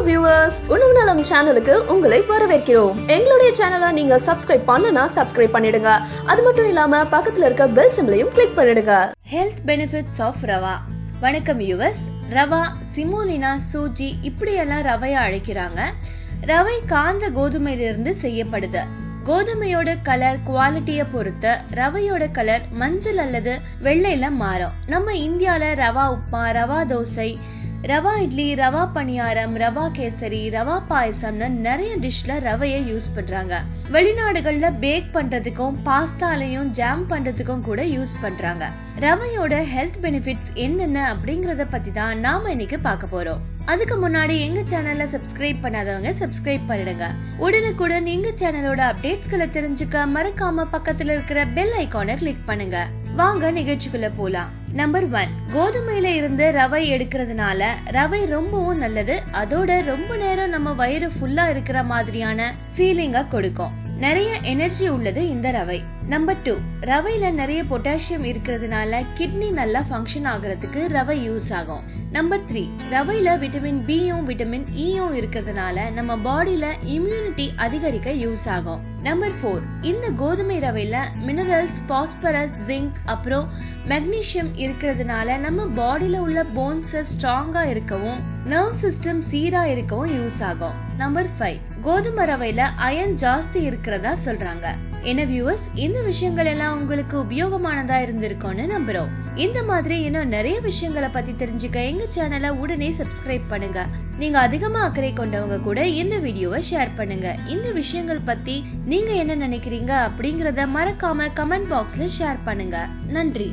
Viewers, உணவு நலம் சேனலுக்கு உங்களை வரவேற்கிறோம். எங்களுடைய சேனலை நீங்க சப்ஸ்கிரைப் பண்ணலனா சப்ஸ்கிரைப் பண்ணிடுங்க. அது மட்டும் இல்லாம பக்கத்துல இருக்க பெல் சிம்பலையும் கிளிக் பண்ணிடுங்க. Health benefits of rava. வணக்கம் வியூவர்ஸ். ரவா, சிமோலினா, சூஜி இப்படியெல்லாம் ரவையை அழைக்கிறாங்க. ரவை காஞ்ச கோதுமையிலிருந்து செய்யப்படுது. கோதுமையோட கலர் குவாலிட்டியை பொறுத்து ரவையோட கலர் மஞ்சள் அல்லது வெள்ளையில மாறும். நம்ம இந்தியால ரவா உப்மா, ரவா தோசை, ரவா இட்லி, ரவா பணியாரம், ரவா கேசரி, ரவா பாயசம்னு நிறைய டிஷ்ல ரவையை யூஸ் பண்றாங்க. வெளிநாடுகள்ல பேக் பண்றதுக்கும் பாஸ்தாலையும் ஜாம் பண்றதுக்கும் கூட யூஸ் பண்றாங்க. ரவையோட ஹெல்த் பெனிஃபிட்ஸ் என்னென்ன அப்படிங்கறத பத்தி தான் நாம இன்னைக்கு பார்க்க போறோம். அதுக்கு முன்னாடி எங்க சேனலை சப்ஸ்கிரைப் பண்ணாதவங்க சப்ஸ்கிரைப் பண்ணிடுங்க. உடனுக்குடன் எங்க சேனலோட அப்டேட்ஸ்களை தெரிஞ்சுக்க மறக்காம பக்கத்துல இருக்கிற பெல் ஐகானை கிளிக் பண்ணுங்க. வாங்க நிகழ்ச்சிக்குள்ள போலாம். நம்பர் 1, கோதுமையில இருந்து ரவை எடுக்கிறதுனால ரவை ரொம்பவும் நல்லது. அதோட ரொம்ப நேரம் நம்ம வயிறு ஃபுல்லா இருக்கிற மாதிரியான ஃபீலிங்கா கொடுக்கும். நிறைய எனர்ஜி உள்ளது இந்த ரவை. நம்பர் 2, ரவையில நிறைய பொட்டாசியம் இருக்கிறதுனால கிட்னி நல்லா ஃபங்க்ஷன் ஆகிறதுக்கு ரவை யூஸ் ஆகும். நம்பர் 3, ரவையில விட்டமின் பியும் விட்டமின் ஈயும் இருக்கிறதுனால நம்ம பாடியில இம்யூனிட்டி அதிகரிக்க யூஸ் ஆகும். நம்பர் 4, இந்த கோதுமை ரவையில மினரல்ஸ், பாஸ்பரஸ், ஜிங்க் அப்புறம் மெக்னீசியம் இருக்கிறதுனால நம்ம பாடியில உள்ள போன்ஸ் ஸ்ட்ராங்கா இருக்கவும் நர்வ் சிஸ்டம் சீரா இருக்கவும் யூஸ் ஆகும். நம்பர் 5, கோதுமை ரவையில அயன் ஜாஸ்தி இருக்கிறதா சொல்றாங்க. என்ன வியூவர்ஸ், இந்த விஷயங்கள் எல்லாம் உங்களுக்கு உபயோகமானதா இருந்திருக்கும்னு நம்புறோம். இந்த மாதிரி இன்னும் நிறைய விஷயங்களை பத்தி தெரிஞ்சுக்க எங்க சேனலை உடனே சப்ஸ்கிரைப் பண்ணுங்க. நீங்க அதிகமா அக்கறை கொண்டவங்க கூட இந்த வீடியோவை ஷேர் பண்ணுங்க. இந்த விஷயங்கள் பத்தி நீங்க என்ன நினைக்கிறீங்க அப்படிங்கறத மறக்காம கமெண்ட் பாக்ஸ்ல ஷேர் பண்ணுங்க. நன்றி.